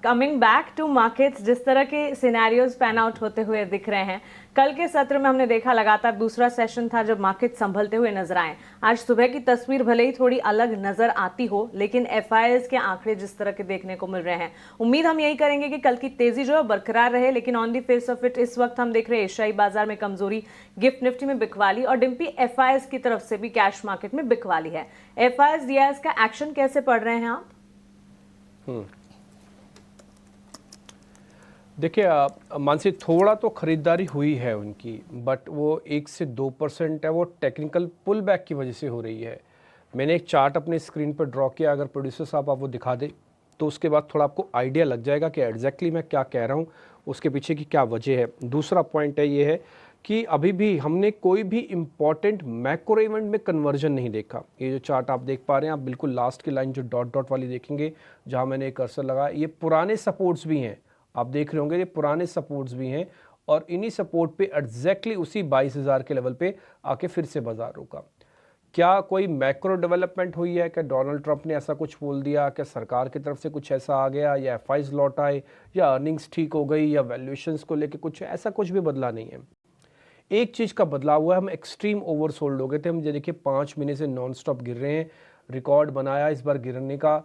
Coming back to markets, जिस तरह के सिनेरियोज पैन आउट होते हुए दिख रहे हैं, कल के सत्र में हमने देखा लगातार दूसरा सेशन था जब मार्केट संभलते हुए नजर आए। आज सुबह की तस्वीर भले ही थोड़ी अलग नजर आती हो, लेकिन एफआईआईज के आंकड़े जिस तरह के देखने को मिल रहे हैं, उम्मीद हम यही करेंगे कि कल की तेजी जो है बरकरार रहे। लेकिन on the face of it इस वक्त हम देख रहे हैं एशियाई बाजार में कमजोरी, गिफ्ट निफ्टी में बिकवाली और डिम्पी एफआईआईज की तरफ से भी कैश मार्केट में बिकवाली है। एफआईआईज डीआईएस का एक्शन कैसे पढ़ रहे हैं आप? देखिए मानसी, थोड़ा तो खरीदारी हुई है उनकी, बट वो 1 से 2% है, वो टेक्निकल पुल बैक की वजह से हो रही है। मैंने एक चार्ट अपने स्क्रीन पर ड्रॉ किया, अगर प्रोड्यूसर साहब आप वो दिखा दें तो उसके बाद थोड़ा आपको आइडिया लग जाएगा कि एग्जैक्टली मैं क्या कह रहा हूँ, उसके पीछे की क्या वजह है। दूसरा पॉइंट है ये है कि अभी भी हमने कोई भी इम्पॉर्टेंट मैक्रो इवेंट में कन्वर्जन नहीं देखा। ये जो चार्ट आप देख पा रहे हैं, आप बिल्कुल लास्ट की लाइन जो डॉट डॉट वाली देखेंगे जहाँ मैंने कर्सर लगाया, ये पुराने सपोर्ट्स भी हैं, आप देख रहे होंगे ये पुराने सपोर्ट्स भी हैं, और इन्हीं सपोर्ट पे एग्जैक्टली उसी 22,000 के लेवल पे आके फिर से बाजार रुका। क्या कोई मैक्रो डेवलपमेंट हुई है? क्या डोनाल्ड ट्रंप ने ऐसा कुछ बोल दिया? क्या सरकार की तरफ से कुछ ऐसा आ गया, या एफआईज लौट आए, या अर्निंग्स ठीक हो गई, या वैल्यूएशंस को लेके कुछ ऐसा कुछ भी बदला नहीं है। एक चीज़ का बदलाव हुआ है, हम एक्सट्रीम ओवरसोल्ड हो गए थे। हम ये देखिए 5 महीने से नॉन स्टॉप गिर रहे हैं, रिकॉर्ड बनाया इस बार गिरने का,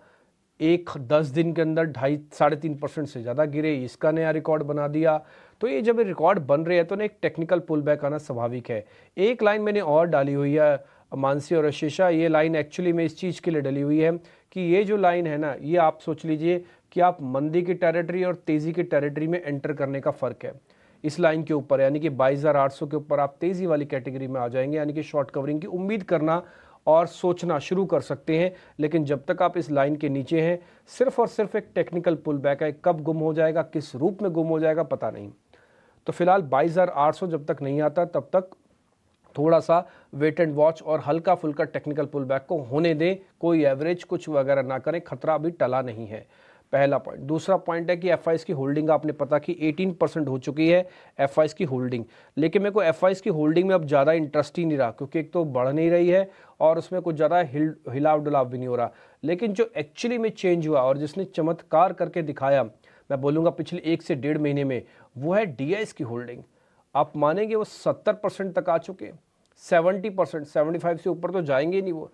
10 दिन के अंदर 2.5-3.5% से ज़्यादा गिरे, इसका नया रिकॉर्ड बना दिया। तो ये जब रिकॉर्ड बन रहे हैं तो ना एक टेक्निकल पुल बैक आना स्वाभाविक है। एक लाइन मैंने और डाली हुई है मानसी और आशीषा, ये लाइन एक्चुअली में इस चीज़ के लिए डली हुई है कि ये जो लाइन है ना, ये आप सोच लीजिए कि आप मंदी की टेरिटरी और तेज़ी की टेरिटरी में एंटर करने का फ़र्क है। इस लाइन के ऊपर यानी कि 22,800 के ऊपर आप तेज़ी वाली कैटेगरी में आ जाएंगे, यानी कि शॉर्ट कवरिंग की उम्मीद करना और सोचना शुरू कर सकते हैं। लेकिन जब तक आप इस लाइन के नीचे हैं, सिर्फ और सिर्फ एक टेक्निकल पुल बैक है। कब गुम हो जाएगा, किस रूप में गुम हो जाएगा, पता नहीं। तो फिलहाल 22,800 जब तक नहीं आता तब तक थोड़ा सा वेट एंड वॉच और हल्का फुल्का टेक्निकल पुल बैक को होने दें, कोई एवरेज कुछ वगैरह ना करें, खतरा अभी टला नहीं है। पहला पॉइंट। दूसरा पॉइंट है कि एफआईज की होल्डिंग आपने पता कि 18% हो चुकी है एफआईज की होल्डिंग। लेकिन मेरे को एफआईज की होल्डिंग में अब ज़्यादा इंटरेस्ट ही नहीं रहा, क्योंकि एक तो बढ़ नहीं रही है और उसमें कुछ ज़्यादा हिलाव डुलाव भी नहीं हो रहा। लेकिन जो एक्चुअली में चेंज हुआ और जिसने चमत्कार करके दिखाया, मैं बोलूँगा पिछले 1 से 1.5 महीने में, वो है डीआईएस की होल्डिंग। आप मानेंगे वो 70% तक आ चुके हैं, 70%, 75 से ऊपर तो जाएंगे नहीं। वो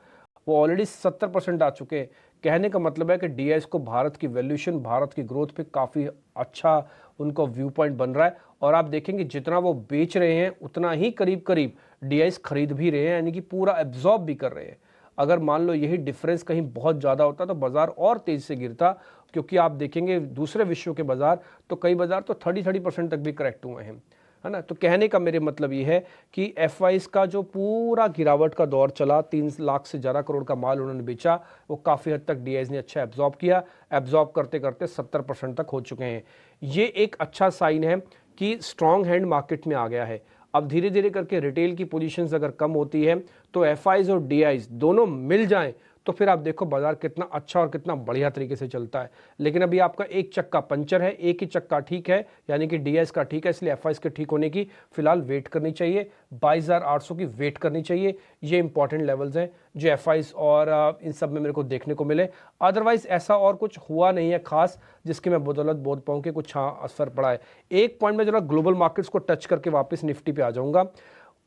ऑलरेडी 70% आ चुके हैं। कहने का मतलब है कि डीआईएस को भारत की वैल्यूएशन, भारत की ग्रोथ पे काफ़ी अच्छा उनको व्यू पॉइंट बन रहा है। और आप देखेंगे जितना वो बेच रहे हैं उतना ही करीब करीब डीआईएस खरीद भी रहे हैं, यानी कि पूरा एब्जॉर्ब भी कर रहे हैं। अगर मान लो यही डिफरेंस कहीं बहुत ज़्यादा होता तो बाजार और तेज़ी से गिरता, क्योंकि आप देखेंगे दूसरे विश्व के बाजार तो कई बाजार तो 30% तक भी करेक्ट हुए हैं, है ना। तो कहने का मेरे मतलब ये है कि एफआईज का जो पूरा गिरावट का दौर चला, 3 लाख से ज़्यादा करोड़ का माल उन्होंने बेचा, वो काफ़ी हद तक डीआईएस ने अच्छा एब्जॉर्ब किया। एब्जॉर्ब करते करते 70% तक हो चुके हैं। ये एक अच्छा साइन है कि स्ट्रॉन्ग हैंड मार्केट में आ गया है। अब धीरे धीरे करके रिटेल की पोजीशंस अगर कम होती है तो एफआईज और डीआईज दोनों मिल जाएं तो फिर आप देखो बाजार कितना अच्छा और कितना बढ़िया तरीके से चलता है। लेकिन अभी आपका एक चक्का पंचर है, एक ही चक्का ठीक है, यानी कि डीआईएस का ठीक है, इसलिए एफआईज के ठीक होने की फिलहाल वेट करनी चाहिए। 22,800 की वेट करनी चाहिए। ये इंपॉर्टेंट लेवल्स हैं जो एफआईज और इन सब में मेरे को देखने को मिले। अदरवाइज ऐसा और कुछ हुआ नहीं है खास जिसकी मैं बदौलत बोल पाऊँ कि कुछ हाँ असर पड़ा है। एक पॉइंट में जरा ग्लोबल मार्केट्स को टच करके वापस निफ्टी पे आ जाऊंगा।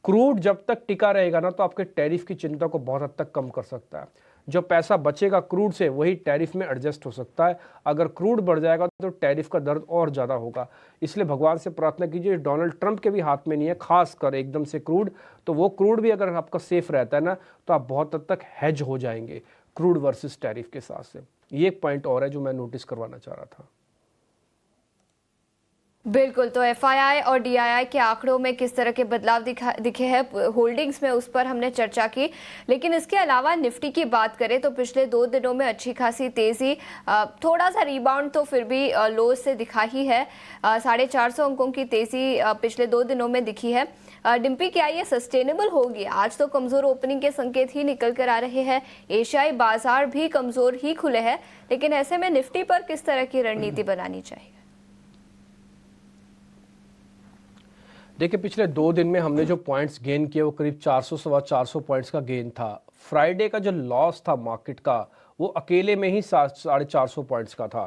क्रूड जब तक टिका रहेगा ना तो आपके टैरिफ की चिंता को बहुत हद तक कम कर सकता है। जो पैसा बचेगा क्रूड से वही टैरिफ में एडजस्ट हो सकता है। अगर क्रूड बढ़ जाएगा तो टैरिफ का दर्द और ज़्यादा होगा। इसलिए भगवान से प्रार्थना कीजिए, डोनाल्ड ट्रंप के भी हाथ में नहीं है खास कर एकदम से क्रूड, तो वो क्रूड भी अगर आपका सेफ रहता है ना तो आप बहुत हद तक हेज हो जाएंगे क्रूड वर्सेस टैरिफ के साथ से। ये एक पॉइंट और है जो मैं नोटिस करवाना चाह रहा था। बिल्कुल, तो एफआईआई और डीआईआई के आंकड़ों में किस तरह के बदलाव दिखे हैं होल्डिंग्स में, उस पर हमने चर्चा की। लेकिन इसके अलावा निफ्टी की बात करें तो पिछले 2 दिनों में अच्छी खासी तेजी, थोड़ा सा रिबाउंड तो फिर भी लो से दिखा ही है। 450 अंकों की तेजी पिछले 2 दिनों में दिखी है। डिम्पी, क्या ये सस्टेनेबल होगी? आज तो कमजोर ओपनिंग के संकेत ही निकल कर आ रहे हैं, एशियाई बाजार भी कमजोर ही खुले हैं, लेकिन ऐसे में निफ्टी पर किस तरह की रणनीति बनानी चाहिए? देखिए पिछले 2 दिन में हमने जो पॉइंट्स गेन किए वो करीब 400-450 पॉइंट्स का गेन था। फ्राइडे का जो लॉस था मार्केट का वो अकेले में ही 450 पॉइंट्स का था।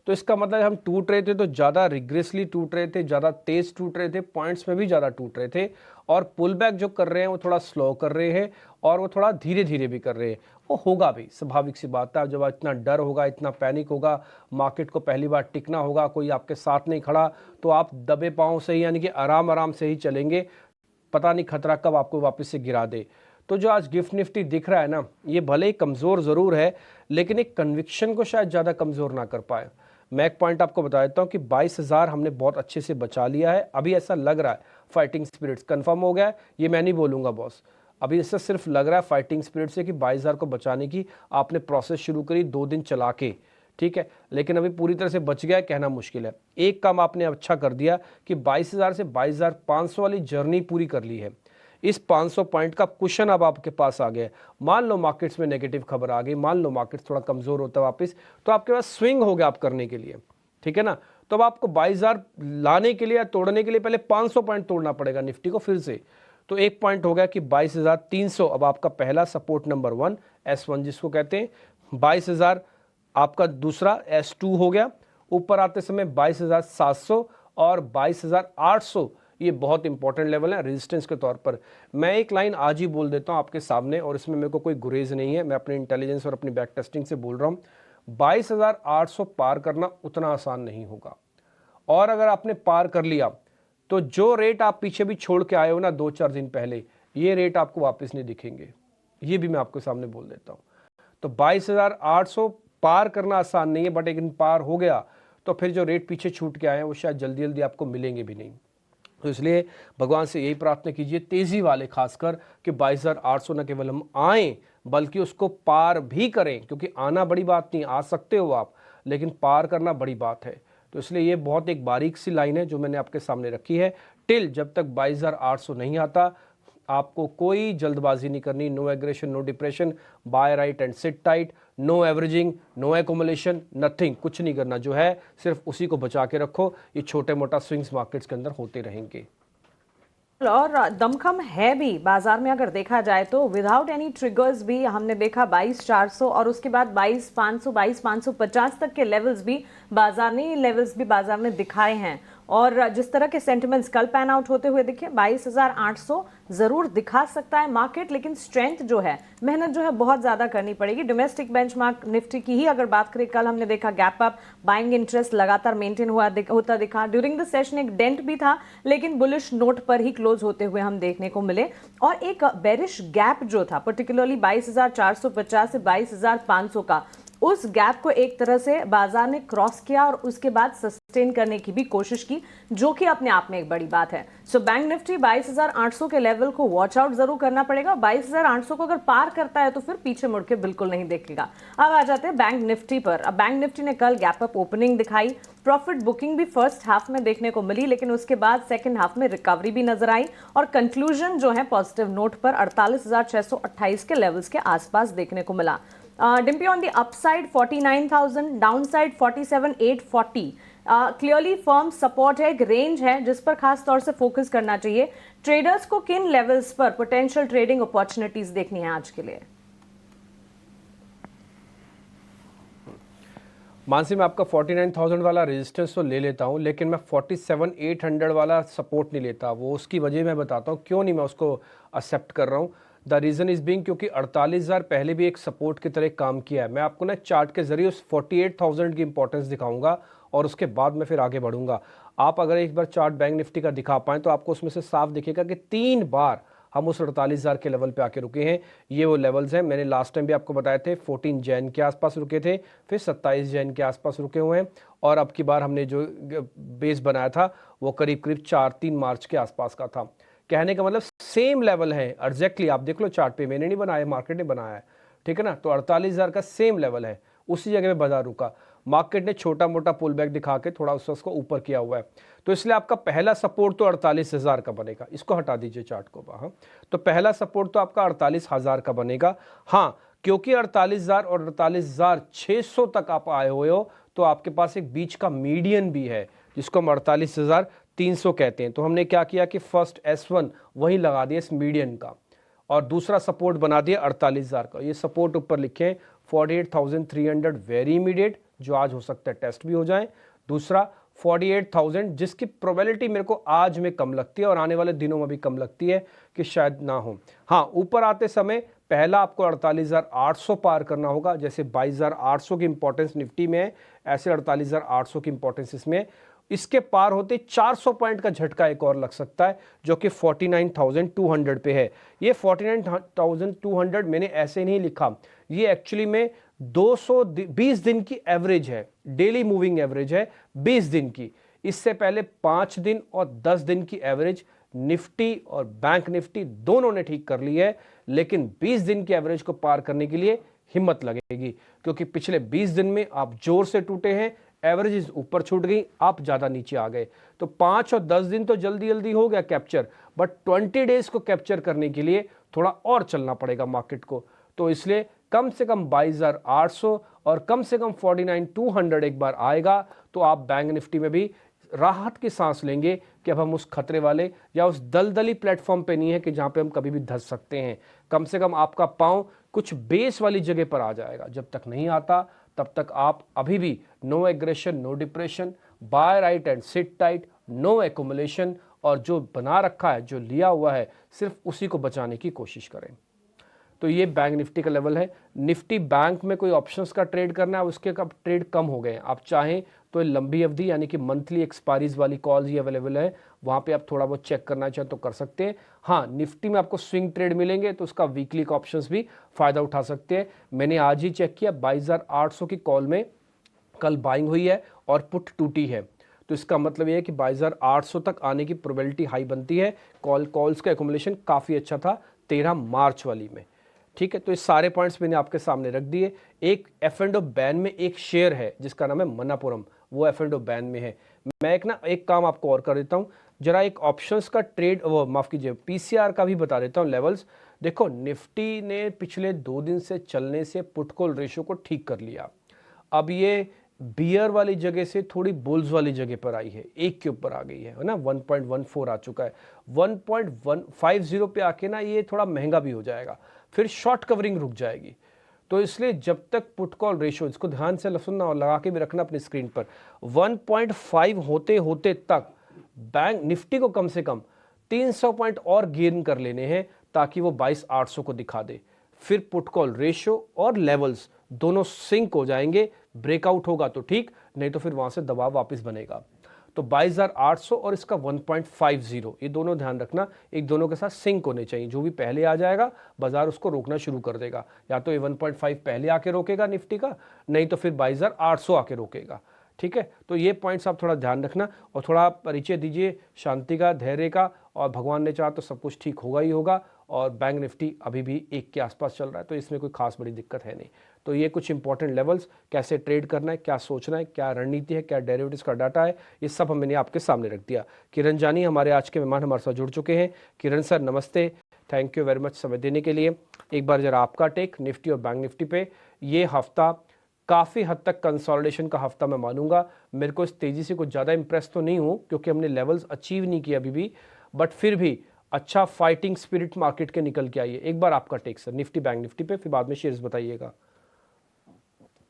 तो इसका मतलब हम टूट रहे थे तो ज़्यादा रिग्रेसली टूट रहे थे, ज़्यादा तेज़ टूट रहे थे, पॉइंट्स में भी ज़्यादा टूट रहे थे, और पुल बैक जो कर रहे हैं वो थोड़ा स्लो कर रहे हैं और वो थोड़ा धीरे धीरे भी कर रहे हैं। वो होगा भी, स्वाभाविक सी बात है। जब इतना डर होगा, इतना पैनिक होगा, मार्केट को पहली बार टिकना होगा, कोई आपके साथ नहीं खड़ा, तो आप दबे पाँव से ही, यानी कि आराम आराम से ही चलेंगे, पता नहीं खतरा कब आपको वापस से गिरा दे। तो जो आज गिफ्ट निफ्टी दिख रहा है ना, ये भले ही कमज़ोर ज़रूर है, लेकिन एक कन्विक्शन को शायद ज़्यादा कमज़ोर ना कर पाए। मैं एक पॉइंट आपको बता देता हूँ कि 22,000 हमने बहुत अच्छे से बचा लिया है। अभी ऐसा लग रहा है फाइटिंग स्पिरिट्स कंफर्म हो गया है, ये मैं नहीं बोलूँगा बॉस, अभी इससे सिर्फ लग रहा है फाइटिंग स्पिरिट से कि 22,000 को बचाने की आपने प्रोसेस शुरू करी 2 दिन चला के, ठीक है, लेकिन अभी पूरी तरह से बच गया है कहना मुश्किल है। एक काम आपने अच्छा कर दिया कि 22,000 से 22,500 वाली जर्नी पूरी कर ली है। इस 500 पॉइंट का कुशन अब आपके पास आ गया है। मान लो मार्केट्स में नेगेटिव खबर आ गई, मान लो मार्केट्स थोड़ा कमज़ोर होता है वापस, तो आपके पास स्विंग हो गया आप करने के लिए, ठीक है ना। तो अब आपको 22,000 लाने के लिए या तोड़ने के लिए पहले 500 पॉइंट तोड़ना पड़ेगा निफ्टी को फिर से। तो एक पॉइंट हो गया कि 22,300 अब आपका पहला सपोर्ट नंबर 1 S1 जिसको कहते हैं, 22,000 आपका दूसरा S2 हो गया। ऊपर आते समय 22,700 और 22,800 ये बहुत इंपॉर्टेंट लेवल है रेजिस्टेंस के तौर पर। मैं एक लाइन आज ही बोल देता हूं आपके सामने, और इसमें मेरे को कोई गुरेज नहीं है, मैं अपने इंटेलिजेंस और अपनी बैक टेस्टिंग से बोल रहा हूं, 22,800 पार करना उतना आसान नहीं होगा। और अगर आपने पार कर लिया तो जो रेट आप पीछे भी छोड़ के आए हो ना 2-4 दिन पहले, ये रेट आपको वापस नहीं दिखेंगे, ये भी मैं आपके सामने बोल देता हूं। तो 22,800 पार करना आसान नहीं है, बट एक दिन पार हो गया तो फिर जो रेट पीछे छूट के आए हैं वो शायद जल्दी जल्दी आपको मिलेंगे भी नहीं। तो इसलिए भगवान से यही प्रार्थना कीजिए तेज़ी वाले खासकर कि 22,800 न केवल हम आएँ बल्कि उसको पार भी करें, क्योंकि आना बड़ी बात नहीं, आ सकते हो आप, लेकिन पार करना बड़ी बात है। तो इसलिए ये बहुत एक बारीक सी लाइन है जो मैंने आपके सामने रखी है। टिल जब तक 22,800 नहीं आता आपको कोई जल्दबाजी नहीं करनी, no aggression, no depression, buy right and sit tight, no averaging, no accumulation, nothing, कुछ नहीं करना। जो है सिर्फ उसी को बचा के रखो, ये छोटे मोटा स्विंग्स मार्केट्स के अंदर होते रहेंगे। और दमखम है भी बाजार में अगर देखा जाए तो, विदाउट एनी ट्रिगर्स भी हमने देखा 22,400 और उसके बाद 22,500 22,550 तक के लेवल्स भी बाजार ने दिखाए हैं। और जिस तरह के सेंटिमेंट्स कल पैन आउट होते हुए दिखे, 22,800 जरूर दिखा सकता है मार्केट, लेकिन स्ट्रेंथ जो है, मेहनत जो है बहुत ज्यादा करनी पड़ेगी। डोमेस्टिक बेंचमार्क निफ्टी की ही अगर बात करें, कल हमने देखा गैप अप, बाइंग इंटरेस्ट लगातार मेंटेन होता दिखा। ड्यूरिंग द सेशन एक डेंट भी था, लेकिन बुलिश नोट पर ही क्लोज होते हुए हम देखने को मिले। और एक बेरिश गैप जो था पर्टिकुलरली 22,450 से 22,500 का, उस गैप को एक तरह से बाजार ने क्रॉस किया और उसके बाद सस्टेन करने की भी कोशिश की, जो कि अपने आप में एक बड़ी बात है। सो बैंक निफ्टी 22,800 के लेवल को वॉच आउट जरूर करना पड़ेगा। 22,800 को अगर पार करता है तो फिर पीछे मुड़ के बिल्कुल नहीं देखेगा। अब आ जाते हैं बैंक निफ्टी पर। अब बैंक निफ्टी ने कल गैप अप ओपनिंग दिखाई, प्रॉफिट बुकिंग भी फर्स्ट हाफ में देखने को मिली, लेकिन उसके बाद सेकंड हाफ में रिकवरी भी नजर आई और कंक्लूजन जो है पॉजिटिव नोट पर 48,628 के लेवल्स के आसपास देखने को मिला। Dimpy on the upside 49,000, downside 47,840। Clearly firm support है, एक रेंज है जिस पर खास तौर से फोकस करना चाहिए। ट्रेडर्स को किन लेवल्स पर पोटेंशियल ट्रेडिंग अपॉर्चुनिटीज देखनी है आज के लिए? मानसी, मैं आपका 49,000 वाला रेजिस्टेंस तो ले लेता हूं, लेकिन मैं 47,800 वाला सपोर्ट नहीं लेता। वो उसकी वजह मैं बताता हूं क्यों नहीं मैं उसको एक्सेप्ट कर रहा हूं। द रीज़न इज़ बीइंग क्योंकि 48,000 पहले भी एक सपोर्ट की तरह काम किया है। मैं आपको ना चार्ट के जरिए उस 48,000 की इंपॉर्टेंस दिखाऊंगा और उसके बाद मैं फिर आगे बढ़ूंगा। आप अगर एक बार चार्ट बैंक निफ्टी का दिखा पाएँ तो आपको उसमें से साफ दिखेगा कि 3 बार हम उस 48,000 के लेवल पे आके रुके हैं। ये वो लेवल्स हैं, मैंने लास्ट टाइम भी आपको बताए थे। 14 जैन के आसपास रुके थे, फिर 27 जैन के आसपास रुके हुए हैं, और अब की बार हमने जो बेस बनाया था वो करीब करीब 4-3 मार्च के आसपास का था। कहने का मतलब सेम लेवल है एग्जैक्टली। आप देख लो चार्ट पे, मैंने नहीं बनाया, मार्केट ने बनाया है, ठीक है ना। तो 48,000 का सेम लेवल है, उसी जगह पे बाजार रुका। मार्केट ने छोटा मोटा पुल बैक दिखा के थोड़ा उसको ऊपर किया हुआ है, तो इसलिए आपका पहला सपोर्ट तो 48,000 का बनेगा। इसको हटा दीजिए चार्ट को बाहर। तो पहला सपोर्ट तो आपका 48,000 का बनेगा। हाँ, क्योंकि 48,000 और 48,600 तक आप आए हुए हो, तो आपके पास एक बीच का मीडियन भी है जिसको हम 48,300 कहते हैं। तो हमने क्या किया कि फर्स्ट S1 वही लगा दिया इस मीडियन का, और दूसरा सपोर्ट बना दिया 48,000 का। ये सपोर्ट ऊपर लिखे 48,300 वेरी इमीडिएट, जो आज हो सकता है टेस्ट भी हो जाए। दूसरा 48,000 जिसकी प्रोबेबिलिटी मेरे को आज में कम लगती है और आने वाले दिनों में भी कम लगती है कि शायद ना हो। हाँ, ऊपर आते समय पहला आपको 48,800 पार करना होगा। जैसे 22,800 की इंपॉर्टेंस निफ्टी में है, ऐसे 48,800 की इंपॉर्टेंस इसमें है। इसके पार होते 400 पॉइंट का झटका एक और लग सकता है जो कि 49,200 पे है। ये 49,200 मैंने ऐसे नहीं लिखा, ये एक्चुअली में 220 दिन की एवरेज है, डेली मूविंग एवरेज है 20 दिन की। इससे पहले 5 दिन और 10 दिन की एवरेज निफ्टी और बैंक निफ्टी दोनों ने ठीक कर ली है, लेकिन 20 दिन की एवरेज को पार करने के लिए हिम्मत लगेगी, क्योंकि पिछले 20 दिन में आप जोर से टूटे हैं, एवरेजेस ऊपर छूट गई, आप ज़्यादा नीचे आ गए। तो 5 और 10 दिन तो जल्दी जल्दी हो गया कैप्चर, बट 20 डेज को कैप्चर करने के लिए थोड़ा और चलना पड़ेगा मार्केट को। तो इसलिए कम से कम 22,800 और कम से कम 49,200 एक बार आएगा तो आप बैंक निफ्टी में भी राहत की सांस लेंगे कि अब हम उस खतरे वाले या उस दलदली प्लेटफॉर्म पे नहीं है कि जहां पे हम कभी भी धंस सकते हैं। कम से कम आपका पांव कुछ बेस वाली जगह पर आ जाएगा। जब तक नहीं आता तब तक आप अभी भी no aggression, no depression, buy right and sit tight, no accumulation, और जो बना रखा है, जो लिया हुआ है, सिर्फ उसी को बचाने की कोशिश करें। तो ये बैंक निफ्टी का लेवल है। निफ्टी बैंक में कोई ऑप्शंस का ट्रेड करना है, उसके कब ट्रेड कम हो गए हैं। आप चाहें तो लंबी अवधि यानी कि मंथली एक्सपायरीज वाली कॉल्स ही अवेलेबल है, वहाँ पे आप थोड़ा बहुत चेक करना चाहें तो कर सकते हैं। हाँ, निफ्टी में आपको स्विंग ट्रेड मिलेंगे तो उसका वीकली का ऑप्शंस भी फ़ायदा उठा सकते हैं। मैंने आज ही चेक किया, 22,800 की कॉल में कल बाइंग हुई है और पुट टूटी है, तो इसका मतलब ये है कि 22,800 तक आने की प्रोबेबिलिटी हाई बनती है। कॉल्स का एकोमुलेशन काफ़ी अच्छा था 13 मार्च वाली में। ठीक है, तो ये सारे पॉइंट्स मैंने आपके सामने रख दिए। एक F&O बैन में एक शेयर है जिसका नाम है मनापुरम, वो F&O बैन में है। मैं एक काम आपको और कर देता हूँ, जरा एक ऑप्शंस का ट्रेड, वो माफ़ कीजिए PCR का भी बता देता हूँ लेवल्स। देखो, निफ्टी ने पिछले 2 दिन से चलने से पुट कॉल रेशियो को ठीक कर लिया। अब ये बियर वाली जगह से थोड़ी बुल्स वाली जगह पर आई है, एक के ऊपर आ गई है ना, 1.14 आ चुका है। 1.150 पे आके ना ये थोड़ा महंगा भी हो जाएगा, फिर शॉर्ट कवरिंग रुक जाएगी। तो इसलिए जब तक पुट कॉल रेशियो, इसको ध्यान से सुनना और लगा के भी रखना अपनी स्क्रीन पर, 1.5 होते होते तक बैंक निफ्टी को कम से कम 300 पॉइंट और गेन कर लेने हैं ताकि वो 22,800 को दिखा दे। फिर पुट कॉल रेशियो और लेवल्स दोनों सिंक हो जाएंगे। ब्रेकआउट होगा तो ठीक, नहीं तो फिर वहां से दबाव वापस बनेगा। तो 22,800 और इसका 1.50, ये दोनों ध्यान रखना, एक दोनों के साथ सिंक होने चाहिए। जो भी पहले आ जाएगा बाजार उसको रोकना शुरू कर देगा, या तो ये 1.5 पहले आके रोकेगा निफ्टी का, नहीं तो फिर 22,800 आके रोकेगा। ठीक है, तो ये पॉइंट्स आप थोड़ा ध्यान रखना और थोड़ा परिचय दीजिए शांति का, धैर्य का, और भगवान ने चाहा तो सब कुछ ठीक होगा ही होगा। और बैंक निफ्टी अभी भी 1 के आसपास चल रहा है, तो इसमें कोई खास बड़ी दिक्कत है नहीं। तो ये कुछ इंपॉर्टेंट लेवल्स, कैसे ट्रेड करना है, क्या सोचना है, क्या रणनीति है, क्या डेरिवेटिव्स का डाटा है, ये सब मैंने आपके सामने रख दिया। किरण जानी हमारे आज के मेहमान हमारे साथ जुड़ चुके हैं। किरण सर नमस्ते, थैंक यू वेरी मच समय देने के लिए। एक बार जरा आपका टेक निफ्टी और बैंक निफ्टी पे। ये हफ्ता काफ़ी हद तक कंसोलिडेशन का हफ्ता मैं मानूंगा। मेरे को इस तेज़ी से कुछ ज़्यादा इंप्रेस तो नहीं हूँ क्योंकि हमने लेवल्स अचीव नहीं किए अभी भी, बट फिर भी अच्छा फाइटिंग स्पिरिट मार्केट के निकल के आई है। एक बार आपका take sir Nifty bank Nifty पे, फिर बाद में शेयर्स बताइएगा।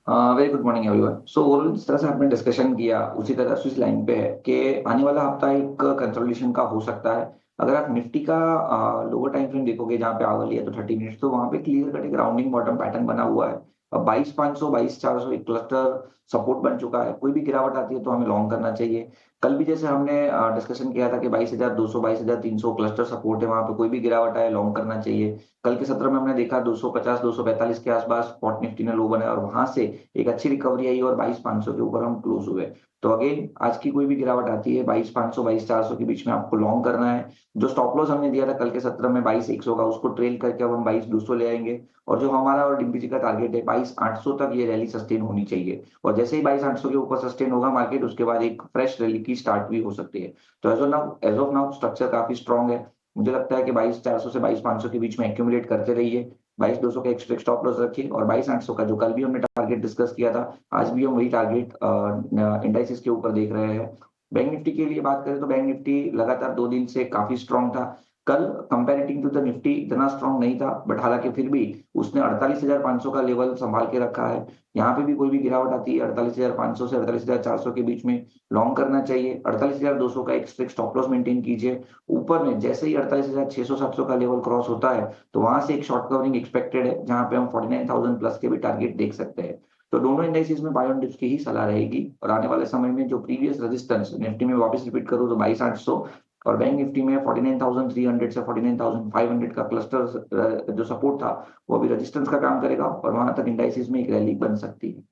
Very good morning everyone. So overall जिस तरह से आपने डिस्कशन किया उसी तरह से इस लाइन पे है कि आने वाला हफ्ता एक कंसोलिडेशन का हो सकता है। अगर आप निफ्टी का लोअर टाइम फ्रेम देखोगे जहाँ पे आवर लिया तो 30 मिनट्स, तो वहां पे क्लियर कट एक राउंडिंग बॉटम पैटर्न बना हुआ है। अब 22,500 22,400 एक क्लस्टर सपोर्ट बन चुका है। कोई भी गिरावट आती है तो हमें लॉन्ग करना चाहिए। कल भी जैसे हमने डिस्कशन किया था कि 22,200 22,300 क्लस्टर सपोर्ट है, वहां पे कोई भी गिरावट आए लॉन्ग करना चाहिए। कल के सत्र में हमने देखा 250 245 के आसपास स्पॉट निफ्टी ने लो बनाया और वहां से एक अच्छी रिकवरी आई और 22,500 के ऊपर हम क्लोज हुए। तो अगेन आज की कोई भी गिरावट आती है 22,500 22,400 के बीच में आपको लॉन्ग करना है। जो स्टॉप लॉस हमने दिया था कल के सत्र में 22,100 का, उसको ट्रेल करके अब हम 22,200 ले आएंगे। और जो हमारा और डीपीजी का टारगेट है 22,800 तक ये रैली सस्टेन होनी चाहिए। और जैसे ही 22,800 के ऊपर सस्टेन होगा मार्केट, उसके बाद एक फ्रेश रैली की स्टार्ट भी हो सकती है। तो एज ऑफ नाउ स्ट्रक्चर काफी स्ट्रॉन्ग है। मुझे लगता है कि 22,400 से 22,500 के बीच में एक्यूमुलेट करते रहिए। 22,200 का एक्स्ट्रा स्टॉप लॉस रखिए और 22,800 का जो कल भी हमने टारगेट डिस्कस किया था, आज भी हम वही टारगेट इंडाइसिस के ऊपर देख रहे हैं। बैंक निफ्टी के लिए बात करें तो बैंक निफ्टी लगातार 2 दिन से काफी स्ट्रॉन्ग था। कल कंपैरेटिव टू द निफ्टी इतना स्ट्रांग नहीं था, बट हालांकि फिर भी उसने 48,500 का लेवल संभाल के रखा है। यहाँ पे भी कोई भी गिरावट आती है 48,500 से 48,400 के बीच में लॉन्ग करना चाहिए। 48,200 का एक स्ट्रिक्ट स्टॉप लॉस मेंटेन कीजिए। ऊपर में जैसे ही 48,600-700 का लेवल क्रॉस होता है तो वहां से एक शॉर्ट कवरिंग एक्सपेक्टेड है, जहां पे हम 49,000 प्लस के भी टारगेट देख सकते हैं। तो दोनों इंडाइसिस में बाय ऑन डिप्स की ही सलाह रहेगी, और आने वाले समय में जो प्रीवियस रेजिस्टेंस निफ्टी में वापस रिपीट करूँ तो 22,800 और बैंक निफ्टी में 49,300 से 49,500 का क्लस्टर जो सपोर्ट था वो अभी रेजिस्टेंस का काम करेगा, और वहां तक इंडाइसिस में एक रैली बन सकती है।